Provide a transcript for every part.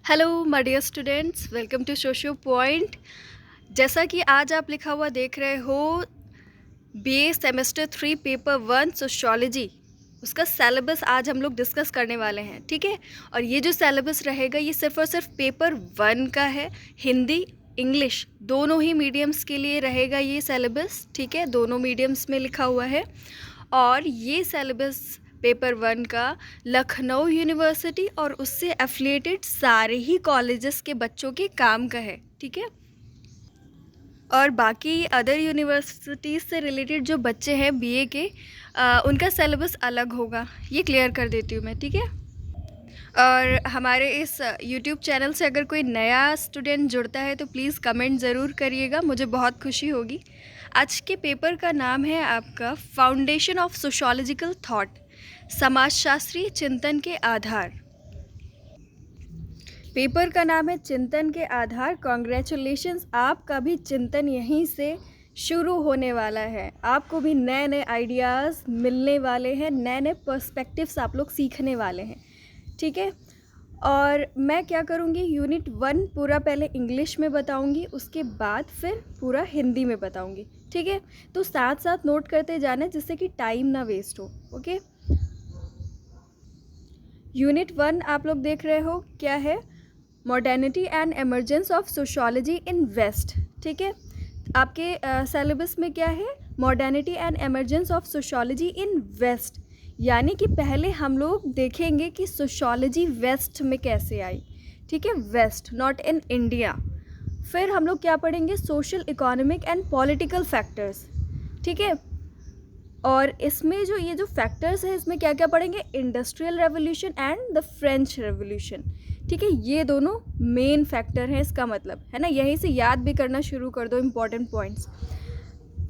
Hello my dear students, welcome to socio point. जैसा कि आज आप लिखा हुआ देख रहे हो, बीए सेमेस्टर 3 पेपर 1 सोशियोलॉजी, उसका सिलेबस आज हम लोग डिस्कस करने वाले हैं। ठीक है, और ये जो सिलेबस रहेगा ये सिर्फ और सिर्फ पेपर 1 का है। हिंदी इंग्लिश दोनों ही मीडियम्स के लिए रहेगा ये सिलेबस। ठीक है, दोनों मीडियम्स में लिखा हुआ है। और ये सिलेबस पेपर 1 का लखनऊ यूनिवर्सिटी और उससे एफिलिएटेड सारे ही कॉलेजेस के बच्चों के काम का है। ठीक है, और बाकी अदर यूनिवर्सिटीज़ से रिलेटेड जो बच्चे हैं बीए के, उनका सिलेबस अलग होगा। ये क्लियर कर देती हूँ मैं। ठीक है, और हमारे इस यूट्यूब चैनल से अगर कोई नया स्टूडेंट जुड़ता है तो प्लीज़ कमेंट ज़रूर करिएगा, मुझे बहुत खुशी होगी। आज के पेपर का नाम है आपका फाउंडेशन ऑफ सोशोलॉजिकल थॉट, समाजशास्त्रीय चिंतन के आधार। पेपर का नाम है चिंतन के आधार। कॉन्ग्रेचुलेशंस, आपका भी चिंतन यहीं से शुरू होने वाला है। आपको भी नए नए आइडियाज़ मिलने वाले हैं, नए नए पर्सपेक्टिव्स आप लोग सीखने वाले हैं। ठीक है, और मैं क्या करूँगी, यूनिट 1 पूरा पहले इंग्लिश में बताऊँगी, उसके बाद फिर पूरा हिंदी में बताऊँगी। ठीक है, तो साथ साथ नोट करते जाना जिससे कि टाइम ना वेस्ट हो। ओके, यूनिट 1 आप लोग देख रहे हो क्या है, modernity and emergence of sociology in west. ठीक है, आपके सिलेबस में क्या है, modernity and emergence of sociology in west, यानी कि पहले हम लोग देखेंगे कि सोशोलॉजी वेस्ट में कैसे आई। ठीक है, वेस्ट, नॉट इन इंडिया। फिर हम लोग क्या पढ़ेंगे, social economic and political factors. ठीक है, और इसमें जो ये जो फैक्टर्स है इसमें क्या क्या पढ़ेंगे, industrial revolution and the French revolution. ठीक है, ये दोनों मेन फैक्टर हैं, इसका मतलब है ना, यहीं से याद भी करना शुरू कर दो इम्पॉर्टेंट पॉइंट्स।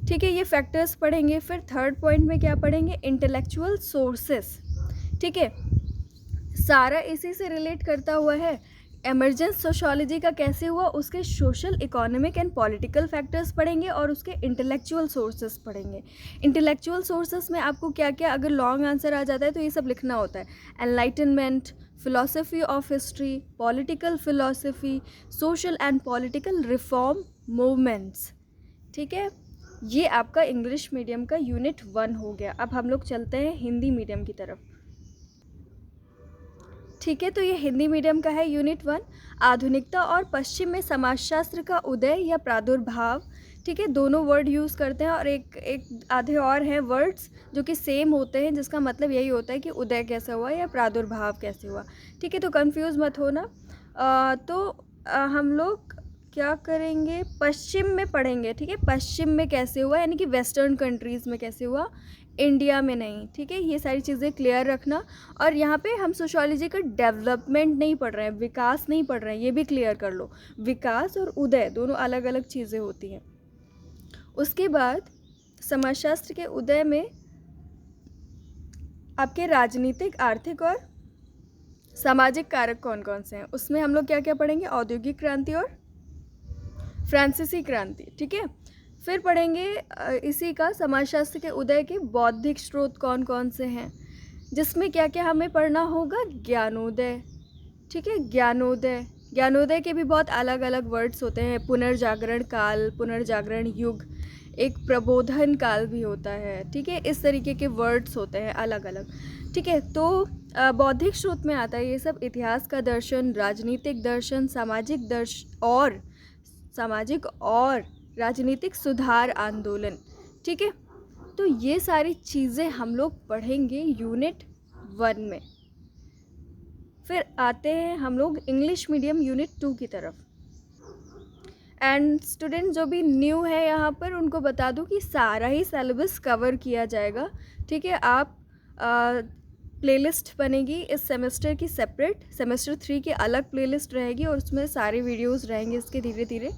ठीक है, ये फैक्टर्स पढ़ेंगे। फिर थर्ड पॉइंट में क्या पढ़ेंगे, इंटेलेक्चुअल सोर्सेस। ठीक है, सारा इसी से रिलेट करता हुआ है। एमरजेंस सोशोलॉजी का कैसे हुआ, उसके social economic and political factors पढ़ेंगे और उसके इंटेलेक्चुअल सोर्सेस पढ़ेंगे। इंटेलेक्चुअल सोर्सेस में आपको क्या क्या, अगर लॉन्ग आंसर आ जाता है तो ये सब लिखना होता है। Enlightenment, philosophy of history, political philosophy, social and political reform movements. ठीक है, ये आपका इंग्लिश मीडियम का यूनिट 1 हो गया। अब हम लोग चलते हैं हिंदी मीडियम की तरफ। ठीक है, तो ये हिंदी मीडियम का है यूनिट 1, आधुनिकता और पश्चिम में समाजशास्त्र का उदय या प्रादुर्भाव। ठीक है, दोनों वर्ड यूज़ करते हैं और एक आधे और हैं वर्ड्स जो कि सेम होते हैं, जिसका मतलब यही होता है कि उदय कैसे हुआ या प्रादुर्भाव कैसे हुआ। ठीक है, तो कंफ्यूज मत होना। हम लोग क्या करेंगे, पश्चिम में पढ़ेंगे। ठीक है, पश्चिम में कैसे हुआ, यानी कि वेस्टर्न कंट्रीज़ में कैसे हुआ, इंडिया में नहीं। ठीक है, ये सारी चीज़ें क्लियर रखना। और यहाँ पे हम सोशोलॉजी का डेवलपमेंट नहीं पढ़ रहे हैं, विकास नहीं पढ़ रहे हैं, ये भी क्लियर कर लो। विकास और उदय दोनों अलग अलग चीज़ें होती हैं। उसके बाद समाजशास्त्र के उदय में आपके राजनीतिक, आर्थिक और सामाजिक कारक कौन कौन से हैं, उसमें हम लोग क्या क्या पढ़ेंगे, औद्योगिक क्रांति और फ्रांसीसी क्रांति। ठीक है, फिर पढ़ेंगे इसी का समाजशास्त्र के उदय के बौद्धिक स्रोत कौन कौन से हैं, जिसमें क्या क्या हमें पढ़ना होगा, ज्ञानोदय। ठीक है, ज्ञानोदय, ज्ञानोदय के भी बहुत अलग अलग वर्ड्स होते हैं। पुनर्जागरण काल, पुनर्जागरण युग, एक प्रबोधन काल भी होता है। ठीक है, इस तरीके के वर्ड्स होते हैं अलग अलग। ठीक है, तो बौद्धिक स्रोत में आता है ये सब, इतिहास का दर्शन, राजनीतिक दर्शन, सामाजिक और राजनीतिक सुधार आंदोलन। ठीक है, तो ये सारी चीज़ें हम लोग पढ़ेंगे यूनिट 1 में। फिर आते हैं हम लोग इंग्लिश मीडियम यूनिट 2 की तरफ। एंड स्टूडेंट जो भी न्यू है यहाँ पर, उनको बता दूँ कि सारा ही सिलेबस कवर किया जाएगा। ठीक है, आप प्लेलिस्ट बनेगी इस सेमेस्टर की सेपरेट, सेमेस्टर 3 की अलग प्लेलिस्ट रहेगी और उसमें सारे वीडियोस रहेंगे, इसके धीरे धीरे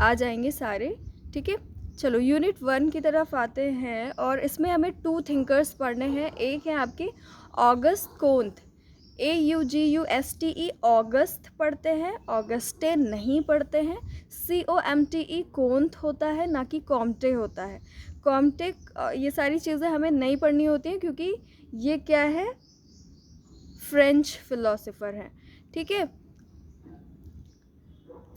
आ जाएंगे सारे। ठीक है, चलो यूनिट 1 की तरफ आते हैं और इसमें हमें 2 थिंकर्स पढ़ने हैं। एक है आपके ऑगस्ट कोंत, AUGUSTE, ऑगस्ट पढ़ते हैं, ऑगस्टे नहीं पढ़ते हैं। COMTE कोंत होता है, ना कि कॉम्टे होता है। कॉम्टे, ये सारी चीज़ें हमें नहीं पढ़नी होती हैं क्योंकि ये क्या है, फ्रेंच फिलोसोफर हैं। ठीक है,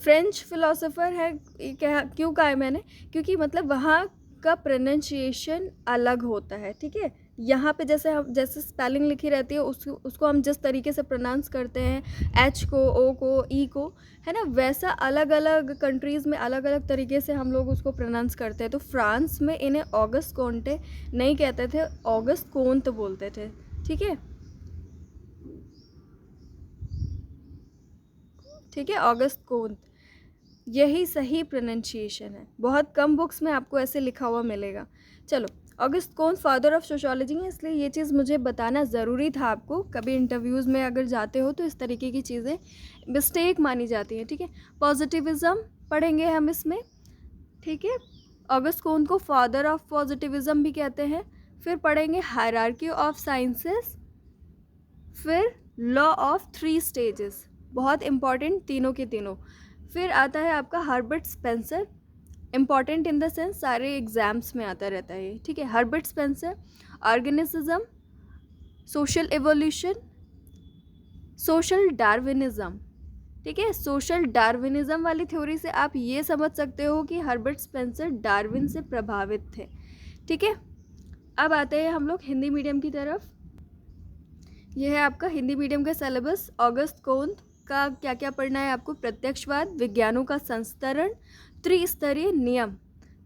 फ्रेंच फिलोसोफर है, ये क्या क्यों कहा है मैंने, क्योंकि मतलब वहाँ का प्रोनाउंसिएशन अलग होता है, ठीक है। यहाँ पे जैसे स्पेलिंग लिखी रहती है उसको हम जिस तरीके से प्रोनाउंस करते हैं, एच को, ओ को, ई को, है ना, वैसा अलग अलग कंट्रीज़ में अलग अलग तरीके से हम लोग उसको प्रोनाउंस करते हैं। तो फ्रांस में इन्हें ऑगस्ट कोंटे नहीं कहते थे, ऑगस्ट कोंत बोलते थे, ठीक है, ठीक है, ऑगस्ट कोंत, यही सही प्रोनाउंसिएशन है। बहुत कम बुक्स में आपको ऐसे लिखा हुआ मिलेगा। चलो, ऑगस्ट कोंत फादर ऑफ सोशियोलॉजी है, इसलिए ये चीज़ मुझे बताना ज़रूरी था आपको। कभी इंटरव्यूज़ में अगर जाते हो तो इस तरीके की चीज़ें मिस्टेक मानी जाती हैं, ठीक है। पॉजिटिविज़म पढ़ेंगे हम इसमें, ठीक है। ऑगस्ट कोंत को फादर ऑफ पॉजिटिविज़म भी कहते हैं। फिर पढ़ेंगे हायरार्की ऑफ साइंसेस, फिर लॉ ऑफ 3 स्टेजेस, बहुत इंपॉर्टेंट तीनों के तीनों। फिर आता है आपका Herbert Spencer, important in the sense सारे एग्जाम्स में आता रहता है ये, ठीक है। Herbert Spencer, organism, social evolution, social Darwinism, ठीक है। सोशल डार्विनिज्म वाली थ्योरी से आप ये समझ सकते हो कि हर्बर्ट स्पेंसर डार्विन से प्रभावित थे, ठीक है। अब आते हैं हम लोग हिंदी मीडियम की तरफ। यह है आपका हिंदी मीडियम का सिलेबस। ऑगस्ट कोंत का क्या क्या पढ़ना है आपको? प्रत्यक्षवाद, विज्ञानों का संस्तरण, त्रिस्तरीय नियम,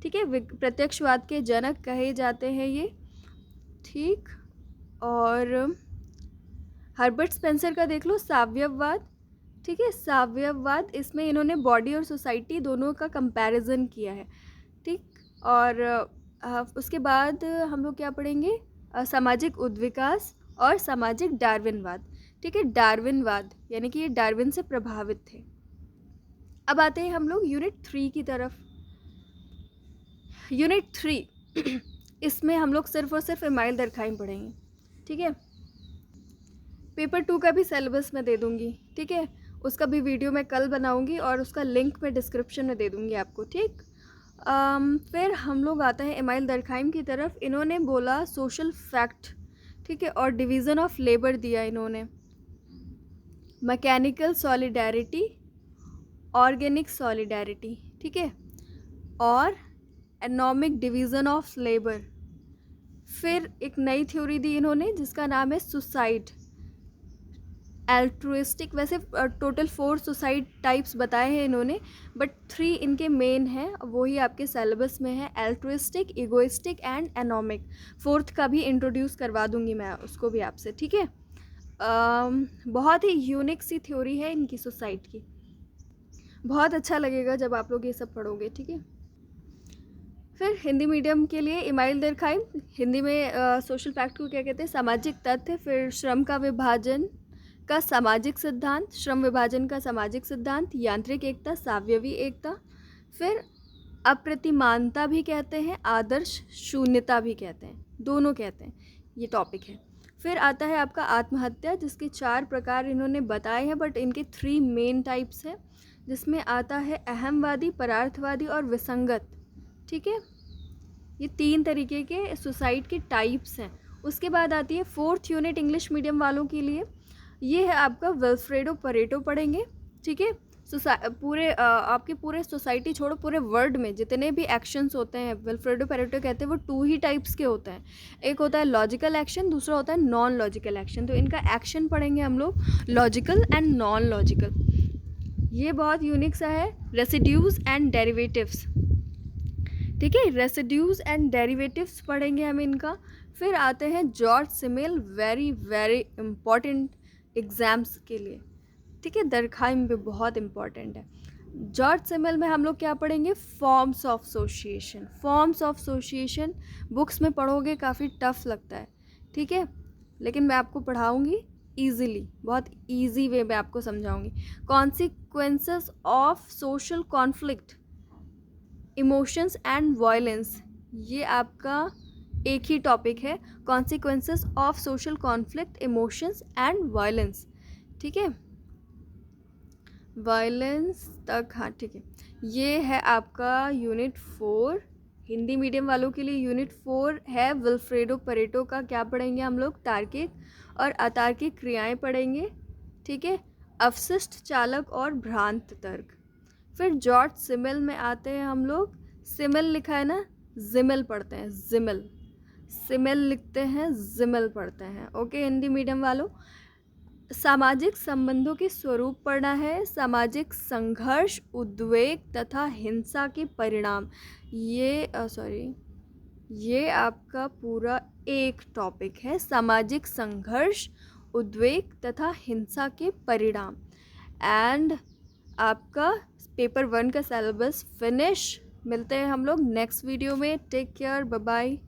ठीक है। प्रत्यक्षवाद के जनक कहे जाते हैं ये, ठीक। और हर्बर्ट स्पेंसर का देख लो, साम्यवाद, ठीक है। साम्यवाद, इसमें इन्होंने बॉडी और सोसाइटी दोनों का कंपैरिजन किया है, ठीक। और उसके बाद हम लोग क्या पढ़ेंगे? सामाजिक उद्विकास और सामाजिक डार्विनवाद, ठीक है। डार्विनवाद यानी कि ये डार्विन से प्रभावित थे। अब आते हैं हम लोग यूनिट 3 की तरफ। यूनिट 3 इसमें हम लोग सिर्फ और सिर्फ एमाइल दरखाइम पढ़ेंगे, ठीक है। पेपर 2 का भी सिलेबस मैं दे दूँगी, ठीक है। उसका भी वीडियो मैं कल बनाऊँगी और उसका लिंक मैं डिस्क्रिप्शन में दे दूँगी आपको, ठीक। फिर हम लोग आते हैं एमाइल दरखाइम की तरफ। इन्होंने बोला सोशल फैक्ट, ठीक है, और डिवीज़न ऑफ लेबर दिया इन्होंने, मैकेनिकल सॉलिडारिटी, ऑर्गेनिक सॉलिडारिटी, ठीक है, और एनॉमिक डिवीज़न ऑफ लेबर। फिर एक नई थ्योरी दी इन्होंने जिसका नाम है सुसाइड, एल्ट्रुइस्टिक। वैसे टोटल 4 सुसाइड टाइप्स बताए हैं इन्होंने, बट 3 इनके मेन हैं, वही आपके सिलेबस में है, एल्ट्रुइस्टिक, इगोइस्टिक एंड एनॉमिक। 4th का भी इंट्रोड्यूस करवा दूंगी मैं उसको भी आपसे, ठीक है। बहुत ही यूनिक सी थ्योरी है इनकी सुसाइड की, बहुत अच्छा लगेगा जब आप लोग ये सब पढ़ोगे, ठीक है। फिर हिंदी मीडियम के लिए एमाइल दरखाइम, हिंदी में सोशल फैक्ट को क्या कहते हैं? सामाजिक तथ्य। फिर श्रम का विभाजन का सामाजिक सिद्धांत, श्रम विभाजन का सामाजिक सिद्धांत, यांत्रिक एकता, सावयवी एकता। फिर अप्रतिमानता भी कहते हैं, आदर्श शून्यता भी कहते हैं, दोनों कहते हैं, ये टॉपिक है। फिर आता है आपका आत्महत्या, जिसके 4 प्रकार इन्होंने बताए हैं, बट इनके 3 मेन टाइप्स हैं, जिसमें आता है अहमवादी, परार्थवादी और विसंगत, ठीक है। ये 3 तरीके के सुसाइड के टाइप्स हैं। उसके बाद आती है 4th यूनिट इंग्लिश मीडियम वालों के लिए, ये है आपका विल्फ्रेडो परेटो पढ़ेंगे, ठीक है। पूरे आपके पूरे सोसाइटी छोड़ो, पूरे वर्ल्ड में जितने भी एक्शंस होते हैं, विल्फ्रेडो परेटो कहते हैं वो 2 ही टाइप्स के होते हैं। एक होता है लॉजिकल एक्शन, दूसरा होता है नॉन लॉजिकल एक्शन। तो इनका एक्शन पढ़ेंगे हम लोग, लॉजिकल एंड नॉन लॉजिकल। ये बहुत यूनिक सा है। रेसिड्यूज़ एंड डेरिवेटिव्स, ठीक है, रेसिड्यूज़ एंड डेरिवेटिव्स पढ़ेंगे हम इनका। फिर आते हैं George Simmel, very very important exams के लिए, ठीक है, दरखाइम भी बहुत इम्पॉर्टेंट है। जॉर्ज सिमेल में हम लोग क्या पढ़ेंगे? Forms of association. Forms of association books में पढ़ोगे काफ़ी टफ लगता है, ठीक है, लेकिन मैं आपको पढ़ाऊँगी ईज़िली, बहुत ईजी वे में आपको समझाऊँगी। Consequences of social conflict, emotions and violence, ये आपका एक ही टॉपिक है, consequences of social conflict, emotions and violence, ठीक है, वायलेंस तक, हाँ ठीक है। ये है आपका यूनिट 4 हिंदी मीडियम वालों के लिए। यूनिट 4 है विल्फ्रेडो परेटो का, क्या पढ़ेंगे हम लोग? तार्किक और अतार्किक क्रियाएं पढ़ेंगे, ठीक है, अवशिष्ट चालक और भ्रांत तर्क। फिर जॉर्ज सिमिल में आते हैं हम लोग, सिमिल लिखा है ना, जिमिल पढ़ते हैं, जिमिल, सिमिल लिखते हैं, जिमिल पढ़ते हैं। ओके हिंदी मीडियम वालों, सामाजिक संबंधों के स्वरूप पढ़ना है, सामाजिक संघर्ष, उद्वेग तथा हिंसा के परिणाम। ये आपका पूरा एक टॉपिक है, सामाजिक संघर्ष, उद्वेग तथा हिंसा के परिणाम। एंड आपका पेपर 1 का सिलेबस फिनिश। मिलते हैं हम लोग नेक्स्ट वीडियो में। Take care, bye bye.